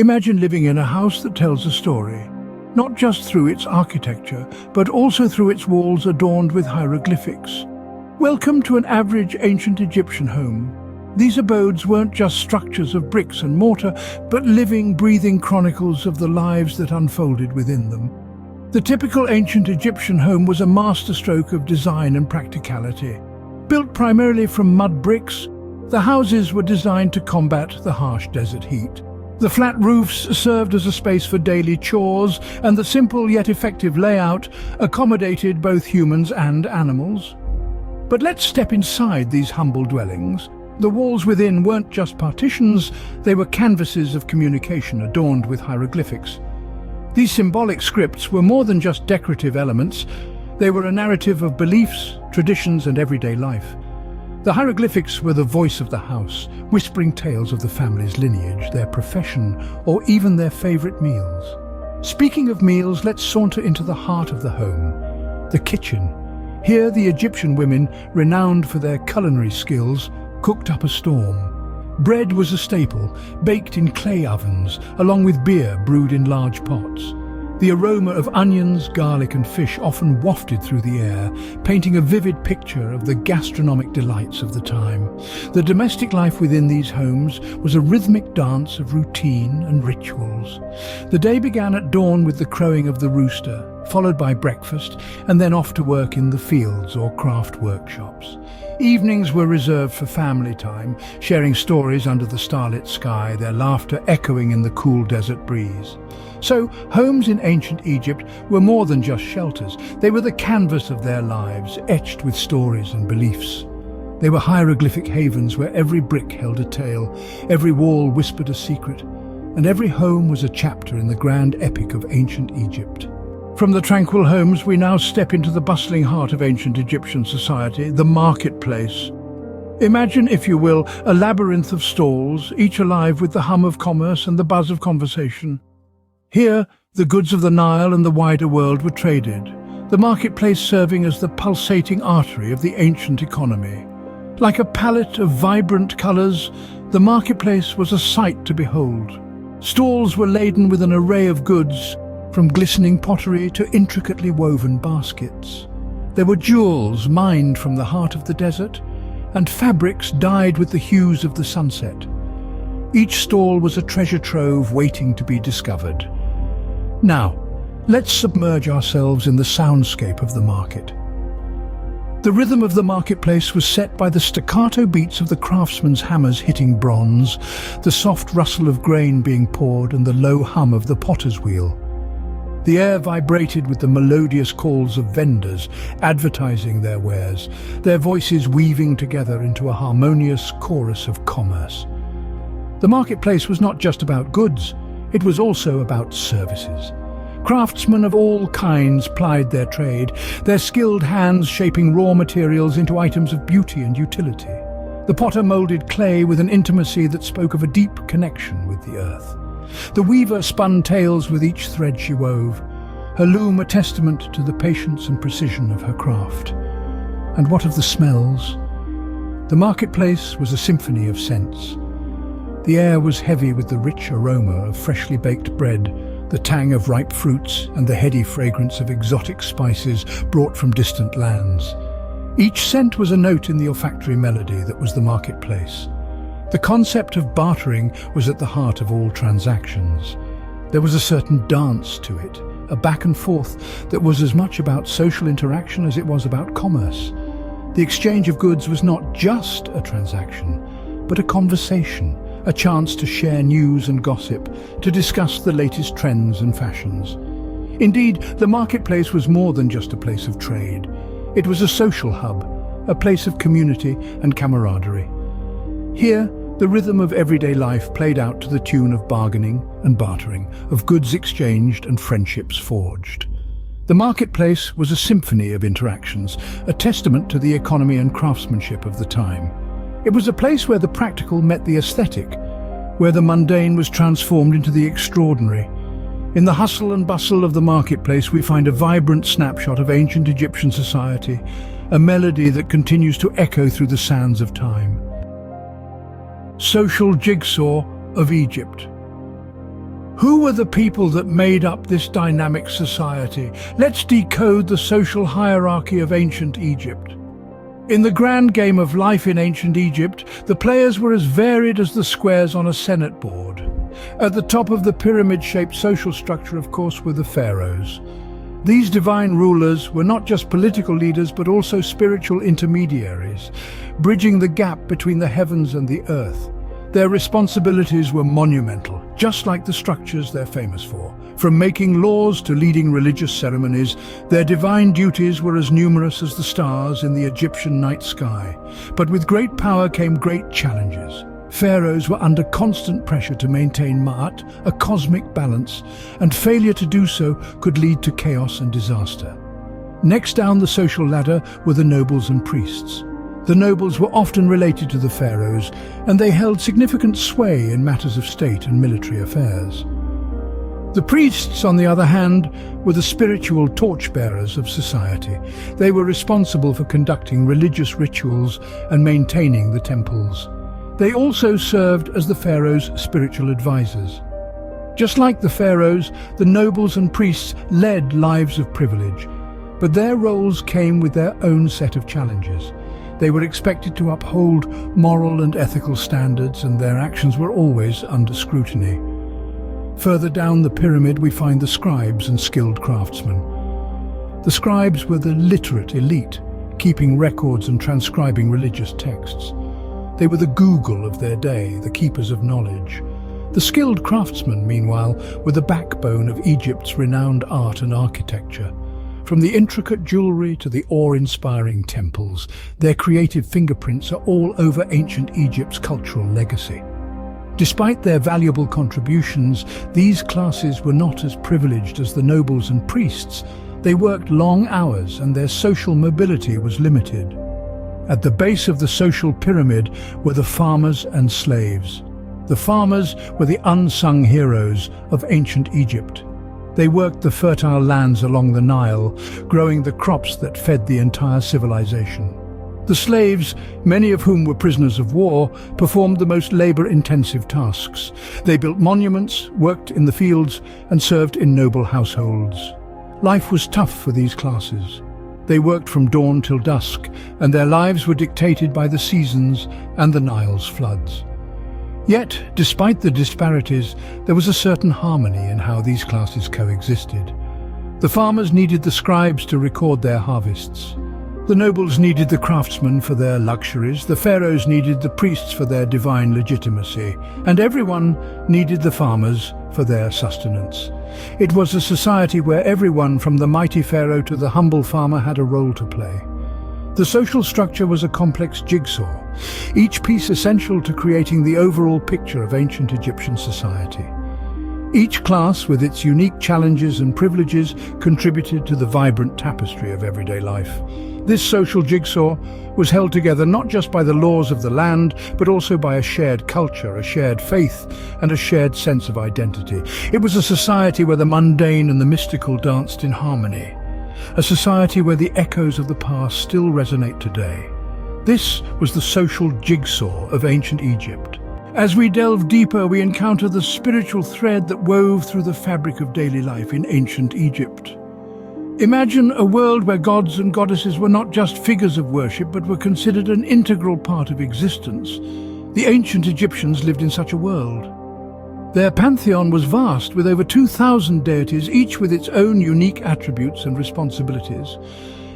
Imagine living in a house that tells a story, not just through its architecture, but also through its walls adorned with hieroglyphics. Welcome to an average ancient Egyptian home. These abodes weren't just structures of bricks and mortar, but living, breathing chronicles of the lives that unfolded within them. The typical ancient Egyptian home was a masterstroke of design and practicality. Built primarily from mud bricks, the houses were designed to combat the harsh desert heat. The flat roofs served as a space for daily chores, and the simple yet effective layout accommodated both humans and animals. But let's step inside these humble dwellings. The walls within weren't just partitions, they were canvases of communication adorned with hieroglyphics. These symbolic scripts were more than just decorative elements, they were a narrative of beliefs, traditions, and everyday life. The hieroglyphics were the voice of the house, whispering tales of the family's lineage, their profession, or even their favorite meals. Speaking of meals, let's saunter into the heart of the home, the kitchen. Here, the Egyptian women, renowned for their culinary skills, cooked up a storm. Bread was a staple, baked in clay ovens, along with beer brewed in large pots. The aroma of onions, garlic and fish often wafted through the air, painting a vivid picture of the gastronomic delights of the time. The domestic life within these homes was a rhythmic dance of routine and rituals. The day began at dawn with the crowing of the rooster, followed by breakfast, and then off to work in the fields or craft workshops. Evenings were reserved for family time, sharing stories under the starlit sky, their laughter echoing in the cool desert breeze. So, homes in ancient Egypt were more than just shelters. They were the canvas of their lives, etched with stories and beliefs. They were hieroglyphic havens where every brick held a tale, every wall whispered a secret, and every home was a chapter in the grand epic of ancient Egypt. From the tranquil homes, we now step into the bustling heart of ancient Egyptian society, the marketplace. Imagine, if you will, a labyrinth of stalls, each alive with the hum of commerce and the buzz of conversation. Here, the goods of the Nile and the wider world were traded, the marketplace serving as the pulsating artery of the ancient economy. Like a palette of vibrant colours, the marketplace was a sight to behold. Stalls were laden with an array of goods, from glistening pottery to intricately woven baskets. There were jewels mined from the heart of the desert, and fabrics dyed with the hues of the sunset. Each stall was a treasure trove waiting to be discovered. Now, let's submerge ourselves in the soundscape of the market. The rhythm of the marketplace was set by the staccato beats of the craftsmen's hammers hitting bronze, the soft rustle of grain being poured, and the low hum of the potter's wheel. The air vibrated with the melodious calls of vendors advertising their wares, their voices weaving together into a harmonious chorus of commerce. The marketplace was not just about goods, it was also about services. Craftsmen of all kinds plied their trade, their skilled hands shaping raw materials into items of beauty and utility. The potter molded clay with an intimacy that spoke of a deep connection with the earth. The weaver spun tales with each thread she wove, her loom a testament to the patience and precision of her craft. And what of the smells? The marketplace was a symphony of scents. The air was heavy with the rich aroma of freshly baked bread, the tang of ripe fruits, and the heady fragrance of exotic spices brought from distant lands. Each scent was a note in the olfactory melody that was the marketplace. The concept of bartering was at the heart of all transactions. There was a certain dance to it, a back and forth that was as much about social interaction as it was about commerce. The exchange of goods was not just a transaction, but a conversation, a chance to share news and gossip, to discuss the latest trends and fashions. Indeed, the marketplace was more than just a place of trade. It was a social hub, a place of community and camaraderie. Here, the rhythm of everyday life played out to the tune of bargaining and bartering, of goods exchanged and friendships forged. The marketplace was a symphony of interactions, a testament to the economy and craftsmanship of the time. It was a place where the practical met the aesthetic, where the mundane was transformed into the extraordinary. In the hustle and bustle of the marketplace, we find a vibrant snapshot of ancient Egyptian society, a melody that continues to echo through the sands of time. Social jigsaw of Egypt. Who were the people that made up this dynamic society? Let's decode the social hierarchy of ancient Egypt. In the grand game of life in ancient Egypt, the players were as varied as the squares on a Senate board. At the top of the pyramid-shaped social structure, of course, were the pharaohs. These divine rulers were not just political leaders but also spiritual intermediaries, bridging the gap between the heavens and the earth. Their responsibilities were monumental, just like the structures they're famous for. From making laws to leading religious ceremonies, their divine duties were as numerous as the stars in the Egyptian night sky. But with great power came great challenges. Pharaohs were under constant pressure to maintain Ma'at, a cosmic balance, and failure to do so could lead to chaos and disaster. Next down the social ladder were the nobles and priests. The nobles were often related to the pharaohs, and they held significant sway in matters of state and military affairs. The priests, on the other hand, were the spiritual torchbearers of society. They were responsible for conducting religious rituals and maintaining the temples. They also served as the pharaoh's spiritual advisors. Just like the pharaohs, the nobles and priests led lives of privilege, but their roles came with their own set of challenges. They were expected to uphold moral and ethical standards, and their actions were always under scrutiny. Further down the pyramid we find the scribes and skilled craftsmen. The scribes were the literate elite, keeping records and transcribing religious texts. They were the Google of their day, the keepers of knowledge. The skilled craftsmen, meanwhile, were the backbone of Egypt's renowned art and architecture. From the intricate jewelry to the awe-inspiring temples, their creative fingerprints are all over ancient Egypt's cultural legacy. Despite their valuable contributions, these classes were not as privileged as the nobles and priests. They worked long hours and their social mobility was limited. At the base of the social pyramid were the farmers and slaves. The farmers were the unsung heroes of ancient Egypt. They worked the fertile lands along the Nile, growing the crops that fed the entire civilization. The slaves, many of whom were prisoners of war, performed the most labor-intensive tasks. They built monuments, worked in the fields, and served in noble households. Life was tough for these classes. They worked from dawn till dusk, and their lives were dictated by the seasons and the Nile's floods. Yet, despite the disparities, there was a certain harmony in how these classes coexisted. The farmers needed the scribes to record their harvests. The nobles needed the craftsmen for their luxuries, the pharaohs needed the priests for their divine legitimacy, and everyone needed the farmers for their sustenance. It was a society where everyone from the mighty pharaoh to the humble farmer had a role to play. The social structure was a complex jigsaw, each piece essential to creating the overall picture of ancient Egyptian society. Each class, with its unique challenges and privileges, contributed to the vibrant tapestry of everyday life. This social jigsaw was held together not just by the laws of the land, but also by a shared culture, a shared faith, and a shared sense of identity. It was a society where the mundane and the mystical danced in harmony. A society where the echoes of the past still resonate today. This was the social jigsaw of ancient Egypt. As we delve deeper, we encounter the spiritual thread that wove through the fabric of daily life in ancient Egypt. Imagine a world where gods and goddesses were not just figures of worship, but were considered an integral part of existence. The ancient Egyptians lived in such a world. Their pantheon was vast, with over 2,000 deities, each with its own unique attributes and responsibilities.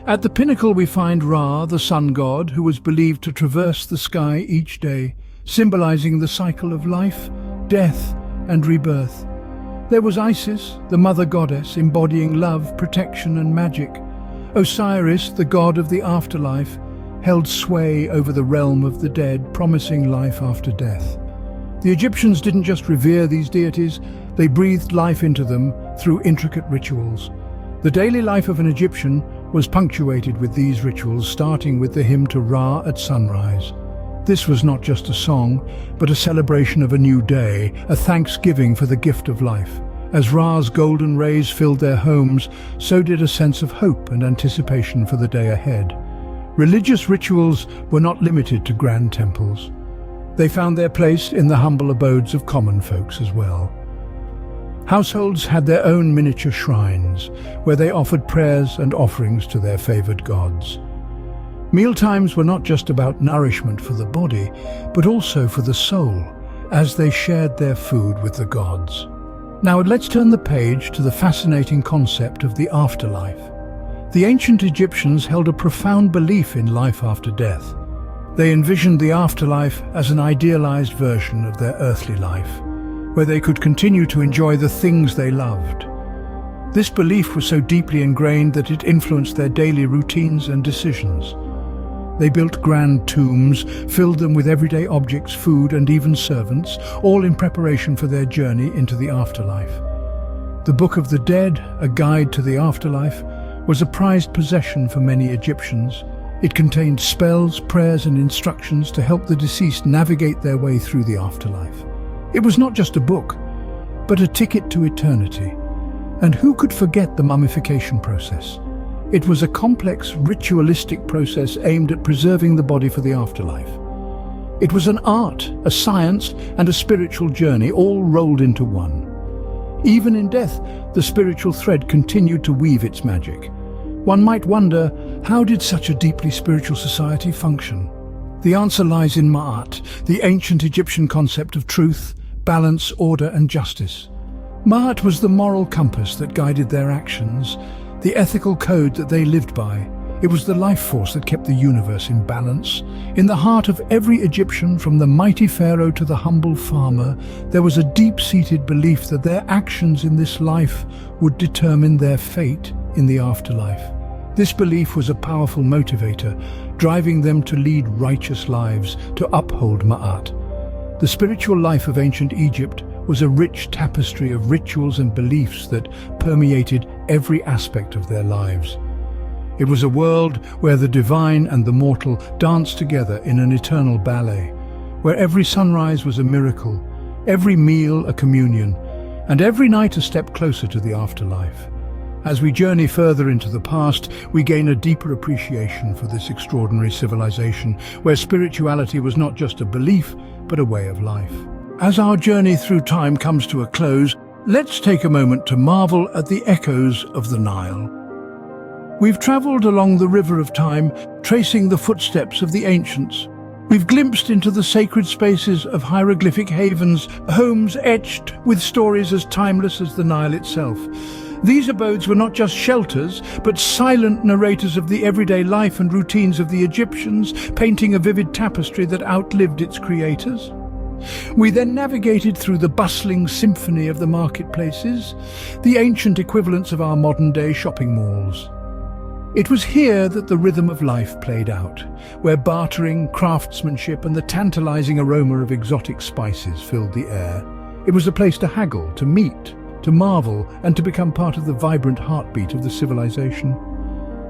At the pinnacle we find Ra, the sun god, who was believed to traverse the sky each day, symbolizing the cycle of life, death, and rebirth. There was Isis, the mother goddess, embodying love, protection, and magic. Osiris, the god of the afterlife, held sway over the realm of the dead, promising life after death. The Egyptians didn't just revere these deities, they breathed life into them through intricate rituals. The daily life of an Egyptian was punctuated with these rituals, starting with the hymn to Ra at sunrise. This was not just a song, but a celebration of a new day, a thanksgiving for the gift of life. As Ra's golden rays filled their homes, so did a sense of hope and anticipation for the day ahead. Religious rituals were not limited to grand temples. They found their place in the humble abodes of common folks as well. Households had their own miniature shrines, where they offered prayers and offerings to their favored gods. Mealtimes were not just about nourishment for the body, but also for the soul, as they shared their food with the gods. Now let's turn the page to the fascinating concept of the afterlife. The ancient Egyptians held a profound belief in life after death. They envisioned the afterlife as an idealized version of their earthly life, where they could continue to enjoy the things they loved. This belief was so deeply ingrained that it influenced their daily routines and decisions. They built grand tombs, filled them with everyday objects, food, and even servants, all in preparation for their journey into the afterlife. The Book of the Dead, a guide to the afterlife, was a prized possession for many Egyptians. It contained spells, prayers, and instructions to help the deceased navigate their way through the afterlife. It was not just a book, but a ticket to eternity. And who could forget the mummification process? It was a complex, ritualistic process aimed at preserving the body for the afterlife. It was an art, a science, and a spiritual journey, all rolled into one. Even in death, the spiritual thread continued to weave its magic. One might wonder, how did such a deeply spiritual society function? The answer lies in Ma'at, the ancient Egyptian concept of truth, balance, order, and justice. Ma'at was the moral compass that guided their actions, the ethical code that they lived by. It was the life force that kept the universe in balance. In the heart of every Egyptian, from the mighty pharaoh to the humble farmer, there was a deep-seated belief that their actions in this life would determine their fate in the afterlife. This belief was a powerful motivator, driving them to lead righteous lives, to uphold Ma'at. The spiritual life of ancient Egypt was a rich tapestry of rituals and beliefs that permeated every aspect of their lives. It was a world where the divine and the mortal danced together in an eternal ballet, where every sunrise was a miracle, every meal a communion, and every night a step closer to the afterlife. As we journey further into the past, we gain a deeper appreciation for this extraordinary civilization, where spirituality was not just a belief, but a way of life. As our journey through time comes to a close, let's take a moment to marvel at the echoes of the Nile. We've traveled along the river of time, tracing the footsteps of the ancients. We've glimpsed into the sacred spaces of hieroglyphic havens, homes etched with stories as timeless as the Nile itself. These abodes were not just shelters, but silent narrators of the everyday life and routines of the Egyptians, painting a vivid tapestry that outlived its creators. We then navigated through the bustling symphony of the marketplaces, the ancient equivalents of our modern-day shopping malls. It was here that the rhythm of life played out, where bartering, craftsmanship, and the tantalizing aroma of exotic spices filled the air. It was a place to haggle, to meet, to marvel, and to become part of the vibrant heartbeat of the civilization.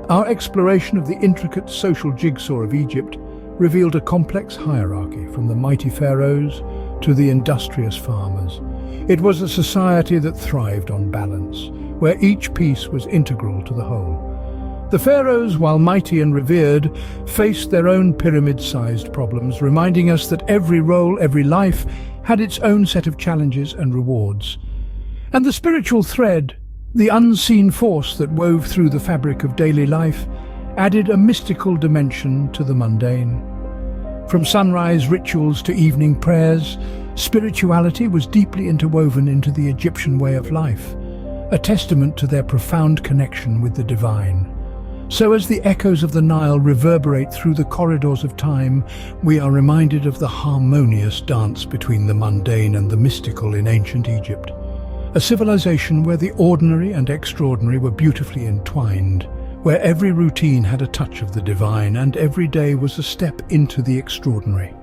Our exploration of the intricate social jigsaw of Egypt revealed a complex hierarchy, from the mighty pharaohs to the industrious farmers. It was a society that thrived on balance, where each piece was integral to the whole. The pharaohs, while mighty and revered, faced their own pyramid-sized problems, reminding us that every role, every life, had its own set of challenges and rewards. And the spiritual thread, the unseen force that wove through the fabric of daily life, added a mystical dimension to the mundane. From sunrise rituals to evening prayers, spirituality was deeply interwoven into the Egyptian way of life, a testament to their profound connection with the divine. So as the echoes of the Nile reverberate through the corridors of time, we are reminded of the harmonious dance between the mundane and the mystical in ancient Egypt. A civilization where the ordinary and extraordinary were beautifully entwined, where every routine had a touch of the divine and every day was a step into the extraordinary.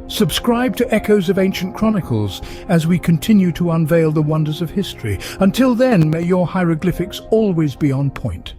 Subscribe to Echoes of Ancient Chronicles as we continue to unveil the wonders of history. Until then, may your hieroglyphics always be on point.